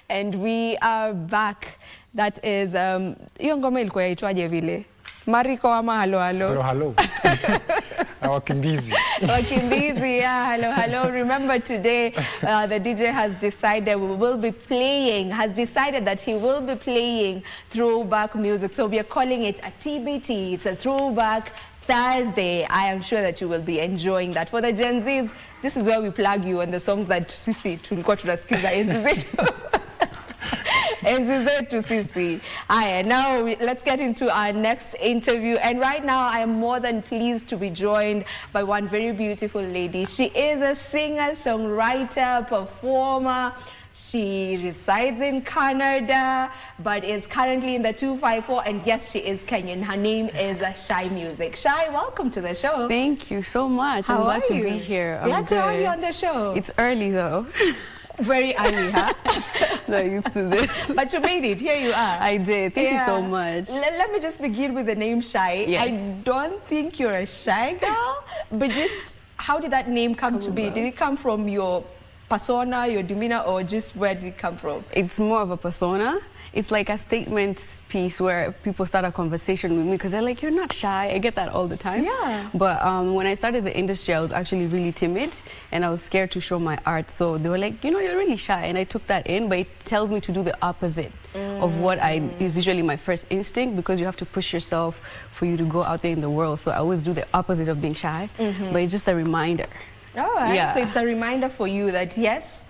And we are back. That is hiyo ngoma ilikuwa yaitwaje vile? Mariko ama halo halo? Halo. Wakimbizi. Wakimbizi, yeah, hello, hello. Remember today, the DJ has decided that he will be playing throwback music. So we are calling it a TBT. It's a throwback Thursday. I am sure that you will be enjoying that. For the Gen Zs, this is where we plug you on the songs that sisi tulikuwa tunasikiza enzi zetu. Enzi zetu sisi. Now let's get into our next interview. And right now I am more than pleased to be joined by one very beautiful lady. She is a singer, songwriter, performer. She resides in Canada, but is currently in the 254, and yes, she is Kenyan. Her name is Shy Musiq. Shy, welcome to the show. Thank you so much. How I'm glad to are be you? here. Glad to have you on the show. It's early though. Very early, huh? Not used to this. But you made it. Here you are. I did. Thank you so much. Let me just begin with the name Shy. Yes. I don't think you're a shy girl, but just how did that name come to be? Did it come from your persona, your demeanor, or just where did it come from? It's more of a persona. It's like a statement piece where people start a conversation with me because they're like, you're not shy. I get that all the time. Yeah. But when I started the industry, I was actually really timid and I was scared to show my art. So they were like, you know, you're really shy. And I took that in, but it tells me to do the opposite of what is usually my first instinct, because you have to push yourself for you to go out there in the world. So I always do the opposite of being shy, but it's just a reminder. All right. Yeah. So it's a reminder for you that yes,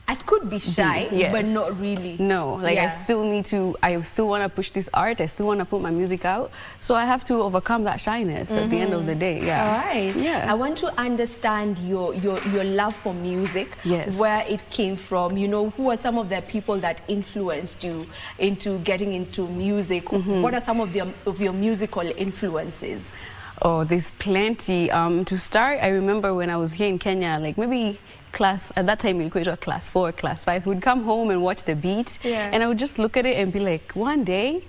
I could be shy, but not really. No, like I still want to push this art. I still want to put my music out. So I have to overcome that shyness at the end of the day. Yeah. All right. Yeah. I want to understand your love for music. Yes. Where it came from. You know, who are some of the people that influenced you into getting into music? What are some of your musical influences? Oh, there's plenty. To start, I remember when I was here in Kenya, like maybe at that time, class 4, class 5, we'd come home and watch the beat, and I would just look at it and be like, one day,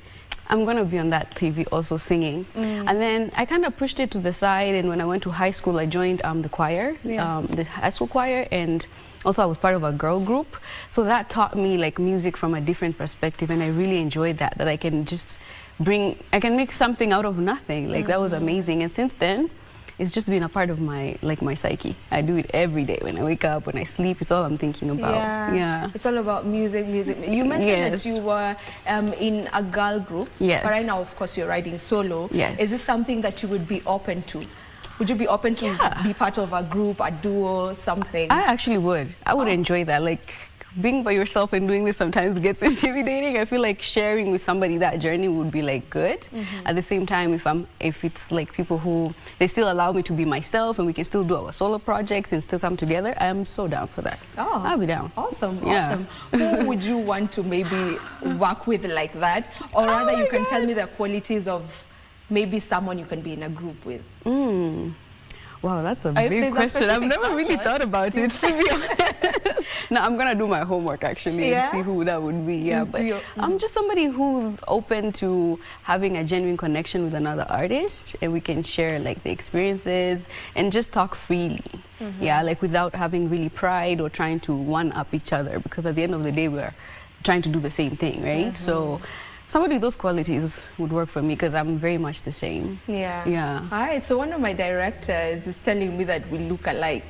I'm going to be on that TV also singing. And then I kind of pushed it to the side, and when I went to high school, I joined the choir, the high school choir, and also I was part of a girl group. So that taught me like music from a different perspective, and I really enjoyed that I can just I can make something out of nothing. Like that was amazing. And since then, it's just been a part of my psyche. I do it every day. When I wake up, when I sleep, it's all I'm thinking about. Yeah. It's all about music. You mentioned that you were in a girl group. Yes. But right now, of course, you're writing solo. Yes. Is this something that you would be open to? Would you be open to be part of a group, a duo, something? I actually would. I would enjoy that. Like, being by yourself and doing this sometimes gets intimidating. I feel like sharing with somebody that journey would be like good. At the same time, if it's like people who they still allow me to be myself and we can still do our solo projects and still come together, I'm so down for that. Oh, I'll be down. Awesome, awesome. Who would you want to maybe work with like that? Or rather, you can tell me the qualities of maybe someone you can be in a group with. Wow, that's a big question. I've never really thought about it, to be honest. No, I'm going to do my homework, actually, and see who that would be. Yeah, but I'm just somebody who's open to having a genuine connection with another artist, and we can share, like, the experiences and just talk freely. Yeah, like, without having really pride or trying to one-up each other, because at the end of the day, we're trying to do the same thing, right? So somebody with those qualities would work for me, because I'm very much the same. Yeah. All right, so one of my directors is telling me that we look alike.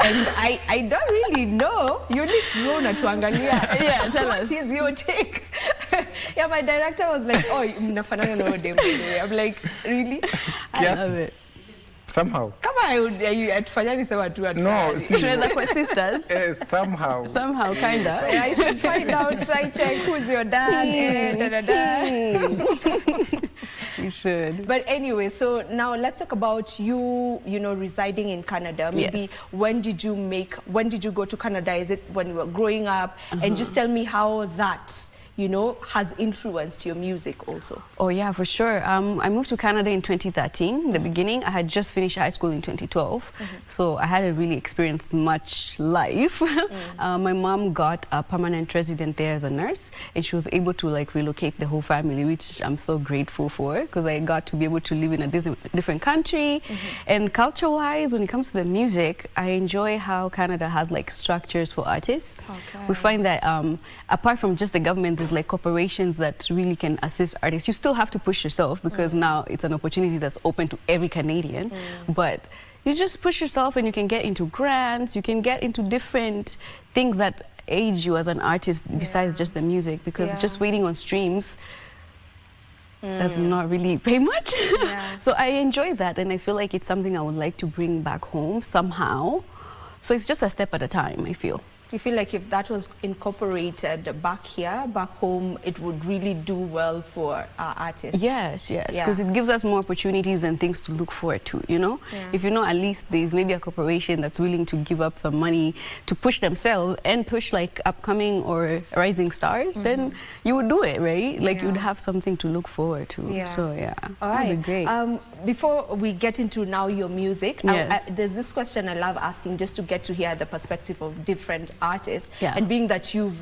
And I don't really know. You need to know to angalia. Yeah, tell us. What is your take? Yeah, my director was like, oh, I'm like, really? I love it. Somehow. Come on, you at Fanyani Sewa too. No, see. Sisters. Somehow. Somehow, kinda. I should find out, try check who's your dad. You should. But anyway, so now let's talk about you know, residing in Canada. Maybe when did you go to Canada? Is it when you were growing up? And just tell me how that, you know, has influenced your music also? Oh yeah, for sure. I moved to Canada in 2013. In the beginning, I had just finished high school in 2012, so I hadn't really experienced much life. My mom got a permanent resident there as a nurse, and she was able to like relocate the whole family, which I'm so grateful for, because I got to be able to live in a different country. And culture-wise, when it comes to the music, I enjoy how Canada has like structures for artists. We find that apart from just the government, there's like corporations that really can assist artists. You still have to push yourself, because now it's an opportunity that's open to every Canadian, but you just push yourself and you can get into grants, you can get into different things that aid you as an artist besides just the music, because just waiting on streams does not really pay much. So I enjoy that, and I feel like it's something I would like to bring back home somehow. So it's just a step at a time, I feel. Do you feel like if that was incorporated back here, back home, it would really do well for our artists? Yes, because it gives us more opportunities and things to look forward to, you know? If you know, at least there's maybe a corporation that's willing to give up some money to push themselves and push like upcoming or rising stars, then you would do it, right? Like you'd have something to look forward to. So yeah, all right. That'd be great. Before we get into now your music, there's this question I love asking just to get to hear the perspective of different artists, and being that you've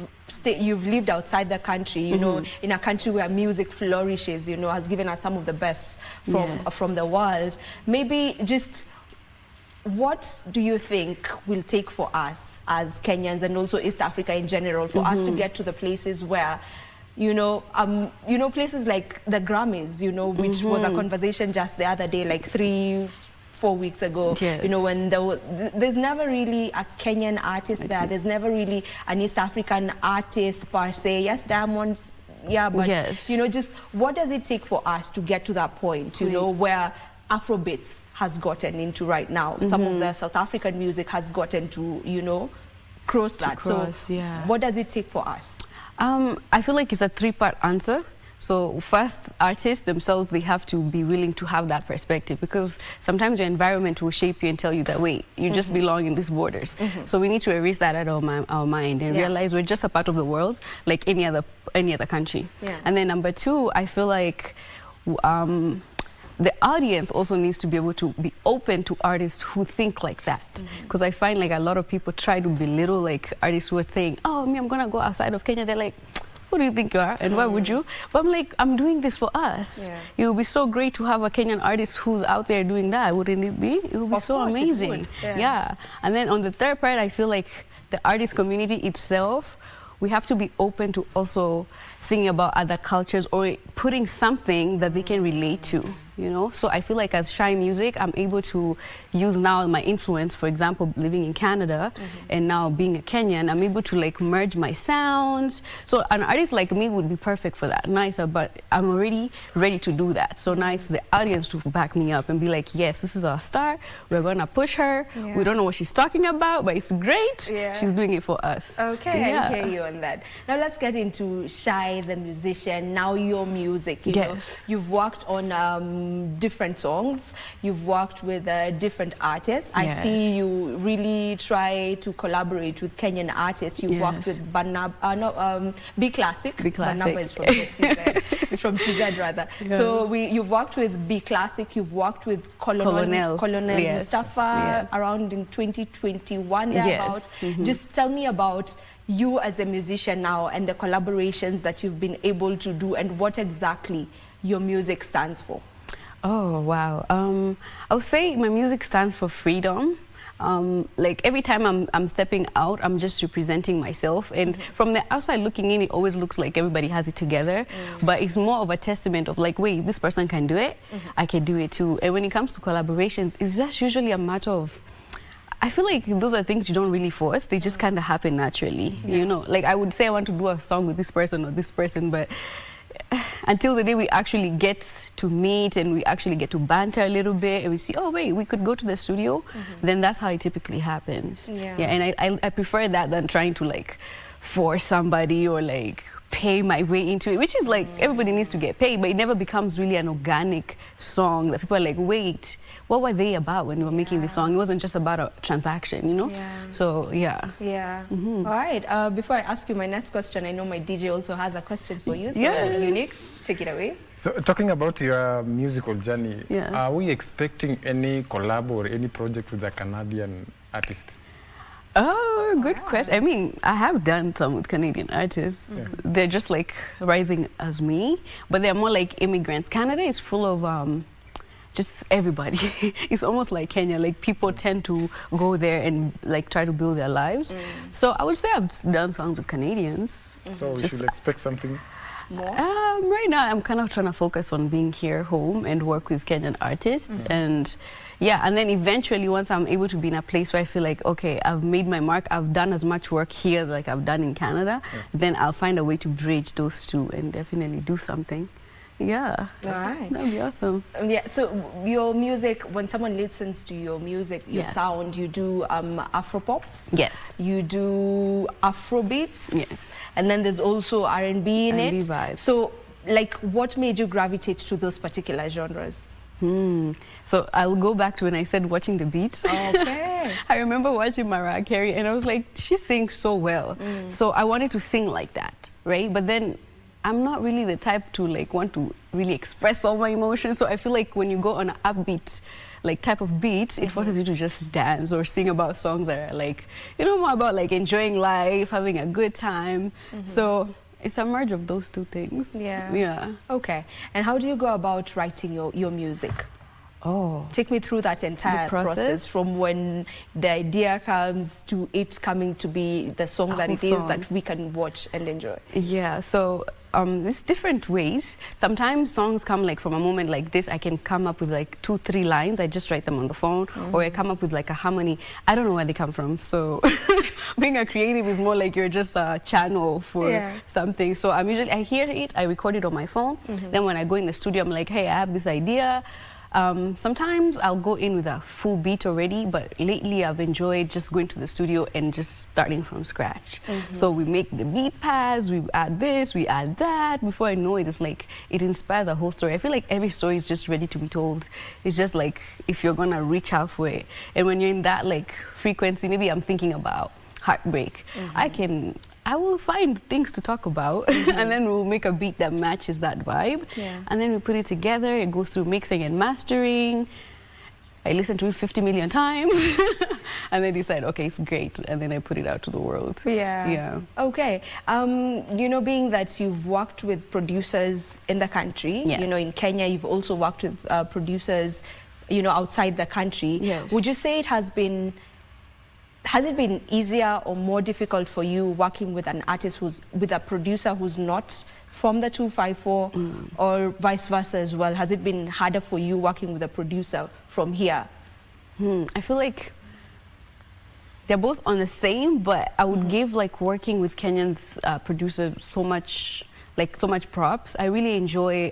lived outside the country, you know, in a country where music flourishes, you know, has given us some of the best from the world. Maybe just what do you think will take for us as Kenyans and also East Africa in general for us to get to the places where, you know, places like the Grammys, you know, which was a conversation just the other day, like 3-4 weeks ago, you know, when there's never really a Kenyan artist there, there's never really an East African artist per se. Yes, Diamonds, but you know, just what does it take for us to get to that point, you know, where Afrobeats has gotten into right now? Some of the South African music has gotten to, you know, cross that. So what does it take for us? I feel like it's a three-part answer. So first, artists themselves, they have to be willing to have that perspective, because sometimes your environment will shape you and tell you that, wait, you just belong in these borders. So we need to erase that out of our mind and realize we're just a part of the world like any other country. And then number two, I feel like the audience also needs to be able to be open to artists who think like that. Because I find like a lot of people try to belittle like artists who are saying, oh, I'm gonna go outside of Kenya. They're like, who do you think you are and why would you? But I'm like, I'm doing this for us. It would be so great to have a Kenyan artist who's out there doing that, wouldn't it be? It would be so amazing. And then on the third part, I feel like the artist community itself, we have to be open to also singing about other cultures or putting something that they can relate to, you know? So I feel like as Shy Music, I'm able to use now my influence, for example, living in Canada and now being a Kenyan, I'm able to like merge my sounds. So an artist like me would be perfect for that, nicer, but I'm already ready to do that. So now it's the audience to back me up and be like, yes, this is our star, we're gonna push her. We don't know what she's talking about, but it's great. She's doing it for us. Okay, I hear you on that. Now let's get into Shy, the musician, now your music. You know, you've worked on different songs, you've worked with different artists. I see you really try to collaborate with Kenyan artists. You've worked with B Classic. Barnaba is from TZ. It's from TZ rather. So you've worked with B Classic, you've worked with Colonel Mustafa around in 2021 thereabouts. Just tell me about you as a musician now and the collaborations that you've been able to do and what exactly your music stands for. Oh, wow. I would say my music stands for freedom. Like every time I'm stepping out, I'm just representing myself. And from the outside looking in, it always looks like everybody has it together. But it's more of a testament of like, wait, this person can do it, I can do it too. And when it comes to collaborations, it's just usually a matter of, I feel like those are things you don't really force. They just kind of happen naturally, you know? Like I would say I want to do a song with this person or this person, but until the day we actually get to meet and we actually get to banter a little bit and we see, oh wait, we could go to the studio, then that's how it typically happens. And I prefer that than trying to like force somebody or like pay my way into it, which is like everybody needs to get paid, but it never becomes really an organic song that people are like, wait, what were they about when they were making this song? It wasn't just about a transaction, you know? So yeah. All right, before I ask you my next question, I know my DJ also has a question for you, so Unique, take it away. So talking about your musical journey, are we expecting any collab or any project with a Canadian artist? Oh, good question. I mean, I have done some with Canadian artists. They're just like rising as me, but they're more like immigrants. Canada is full of just everybody. It's almost like Kenya. Like people tend to go there and like try to build their lives. So I would say I've done songs with Canadians. So we should expect something more? Right now, I'm kind of trying to focus on being here home and work with Kenyan artists. And yeah, and then eventually once I'm able to be in a place where I feel like, okay, I've made my mark, I've done as much work here like I've done in Canada, then I'll find a way to bridge those two and definitely do something. Yeah. All right. That'd be awesome. Yeah, so your music, when someone listens to your music, your sound, you do Afropop. Yes. You do Afrobeats. Yes. And then there's also R&B in R&B it. vibes. So, like, what made you gravitate to those particular genres? So I'll go back to when I said watching the beats. Okay. I remember watching Mariah Carey and I was like, she sings so well. So I wanted to sing like that, right? But then I'm not really the type to like want to really express all my emotions. So I feel like when you go on an upbeat like type of beat, it forces you to just dance or sing about songs that are like, you know, more about like enjoying life, having a good time. So it's a merge of those two things. Yeah. Okay. And how do you go about writing your music? Oh. Take me through that entire process from when the idea comes to it coming to be the song that it is that we can watch and enjoy. Yeah, so there's different ways. Sometimes songs come like from a moment like this. I can come up with like 2-3 lines. I just write them on the phone, or I come up with like a harmony. I don't know where they come from. So being a creative is more like you're just a channel for something. So I hear it, I record it on my phone. Then when I go in the studio, I'm like, hey, I have this idea. Sometimes I'll go in with a full beat already, but lately I've enjoyed just going to the studio and just starting from scratch. So we make the beat pads, we add this, we add that. Before I know it, it's like it inspires a whole story. I feel like every story is just ready to be told. It's just like if you're gonna reach out for it. And when you're in that like frequency, maybe I'm thinking about heartbreak. I will find things to talk about and then we'll make a beat that matches that vibe. And then we put it together, it goes through mixing and mastering. I listen to it 50 million times and then decide, okay, it's great. And then I put it out to the world. Okay. You know, being that you've worked with producers in the country, you know, in Kenya, you've also worked with producers, you know, outside the country. Would you say it has been easier or more difficult for you working with an artist with a producer who's not from the 254 or vice versa as well? Has it been harder for you working with a producer from here? I feel like they're both on the same, but I would give like working with Kenyan's producers so much props. I really enjoy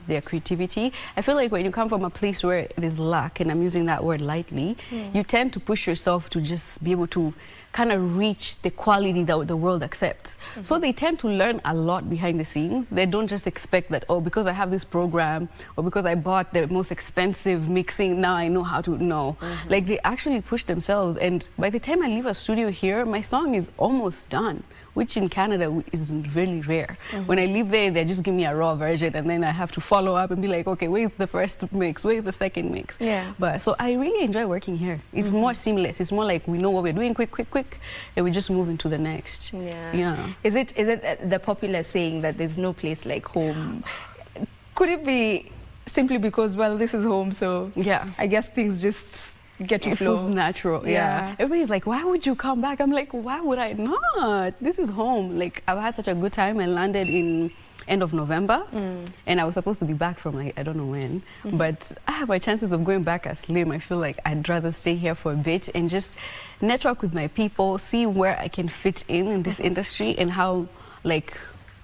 their creativity. I feel like when you come from a place where it is luck, and I'm using that word lightly, you tend to push yourself to just be able to kind of reach the quality that the world accepts. So they tend to learn a lot behind the scenes. They don't just expect that, oh, because I have this program or because I bought the most expensive mixing, now I know how to know. Like they actually push themselves, and by the time I leave a studio here, my song is almost done, which in Canada is really rare. When I leave there, they just give me a raw version and then I have to follow up and be like, okay, where's the first mix? Where's the second mix? But so I really enjoy working here. It's more seamless. It's more like we know what we're doing, quick, and we just move into the next. Is it the popular saying that there's no place like home? Could it be simply because, well, this is home, so I guess things just get to flow. It feels natural. Everybody's like, why would you come back? I'm like, why would I not? This is home. Like, I've had such a good time. I landed in end of November and I was supposed to be back from like I don't know when, but I have my chances of going back as slim. I feel like I'd rather stay here for a bit and just network with my people, see where I can fit in this industry and how like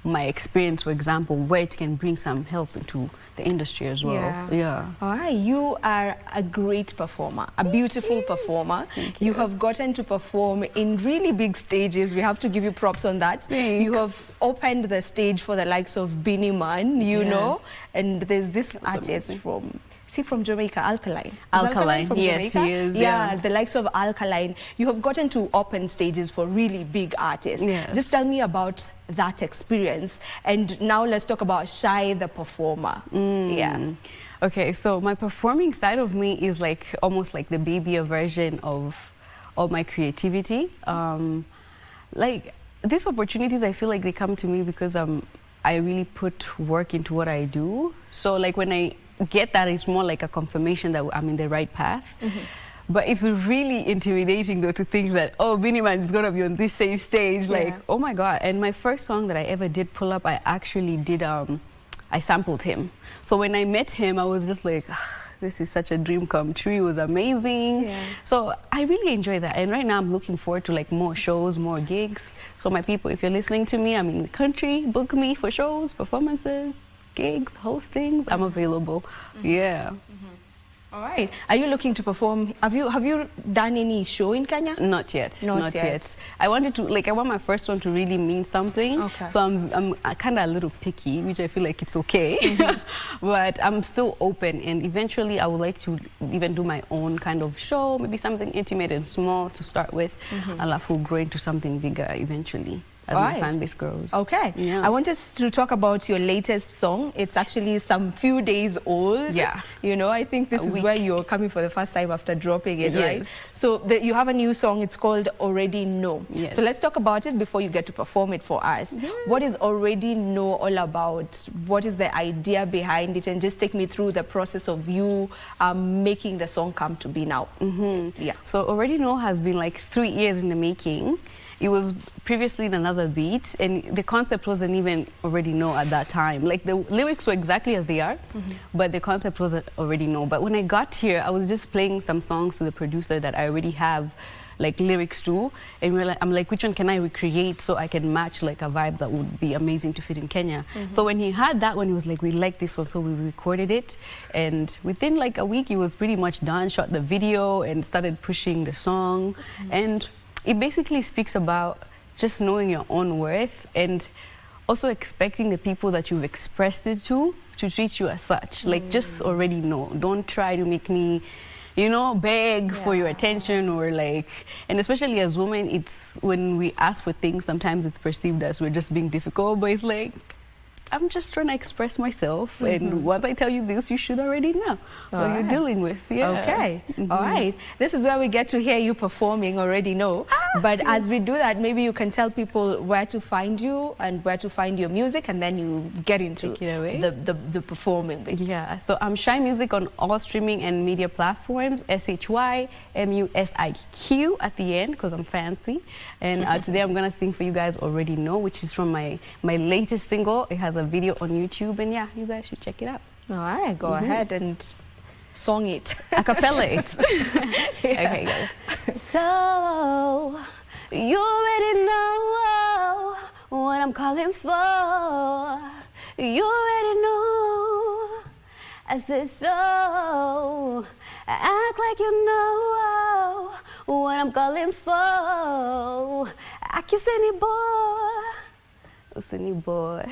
my experience, for example, where it can bring some help into the industry as well. Yeah. All right, you are a great performer, a beautiful performer. You have gotten to perform in really big stages. We have to give you props on that. Thanks. You have opened the stage for the likes of Beanie Man, you know, and there's this artist from Jamaica, Alkaline. Alkaline, from yes, Jamaica? he is. Yeah, the likes of Alkaline. You have gotten to open stages for really big artists. Yes. Just tell me about that experience. And now let's talk about Shy, the performer. Yeah. Okay, so my performing side of me is like almost like the babyer version of all my creativity. Like these opportunities, I feel like they come to me because I really put work into what I do. So like when I get that, it's more like a confirmation that I'm in the right path. But it's really intimidating though to think that, oh, Beanie Man is gonna be on this same stage. Like, oh my God. And my first song that I ever did pull up, I actually did, I sampled him. So when I met him, I was just like, this is such a dream come true. It was amazing. So I really enjoy that. And right now I'm looking forward to like more shows, more gigs. So my people, if you're listening to me, I'm in the country, book me for shows, performances, gigs, hostings, I'm available. Yeah. All right. Are you looking to perform? Have you done any show in Kenya? Not yet. Not yet. I wanted to, like, I want my first one to really mean something. Okay. So I'm kind of a little picky, which I feel like it's okay. But I'm still open, and eventually I would like to even do my own kind of show, maybe something intimate and small to start with. I'll will grow into something bigger eventually as my fan base grows. Okay. Yeah. I want us to talk about your latest song. It's actually some few days old. Yeah. You know, I think this is where you're coming for the first time after dropping it, right? Yes. So you have a new song. It's called Already Know. Yes. So let's talk about it before you get to perform it for us. What is Already Know all about? What is the idea behind it? And just take me through the process of you making the song come to be now. Yeah. So Already Know has been like 3 years in the making. It was previously in another beat, and the concept wasn't even Already Know at that time. Like the lyrics were exactly as they are, but the concept wasn't Already Know. But when I got here, I was just playing some songs to the producer that I already have like lyrics to, and I'm like, which one can I recreate so I can match like a vibe that would be amazing to fit in Kenya? So when he had that one, he was like, we like this one, so we recorded it, and within like a week, it was pretty much done, shot the video, and started pushing the song, and it basically speaks about just knowing your own worth and also expecting the people that you've expressed it to treat you as such. Like, just already know. Don't try to make me, you know, beg for your attention, or like, and especially as women, it's when we ask for things, sometimes it's perceived as we're just being difficult, but it's like, I'm just trying to express myself, and once I tell you this, you should already know what you're dealing with. Okay. All right. This is where we get to hear you performing Already Know. But as we do that, maybe you can tell people where to find you and where to find your music, and then you get into the performing bit. Yeah. So I'm Shy Musiq on all streaming and media platforms. ShyMusiq at the end, because I'm fancy. And today I'm gonna sing for you guys Already Know, which is from my latest single. It has a video on YouTube, and yeah, you guys should check it out. All right, go ahead and song it. Acapella it. Okay, guys. So, you already know what I'm calling for. You already know. I said so. Act like you know what I'm calling for. I can send it, boy. Send it, boy.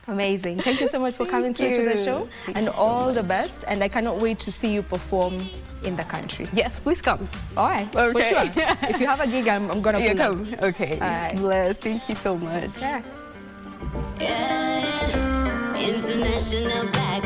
Amazing. Thank you so much for coming through to the show, and all the best. And I cannot wait to see you perform in the country. Yes, please come. All right. Okay. For sure. If you have a gig, I'm going to come. Okay. All right. Bless. Thank you so much. Yeah. International black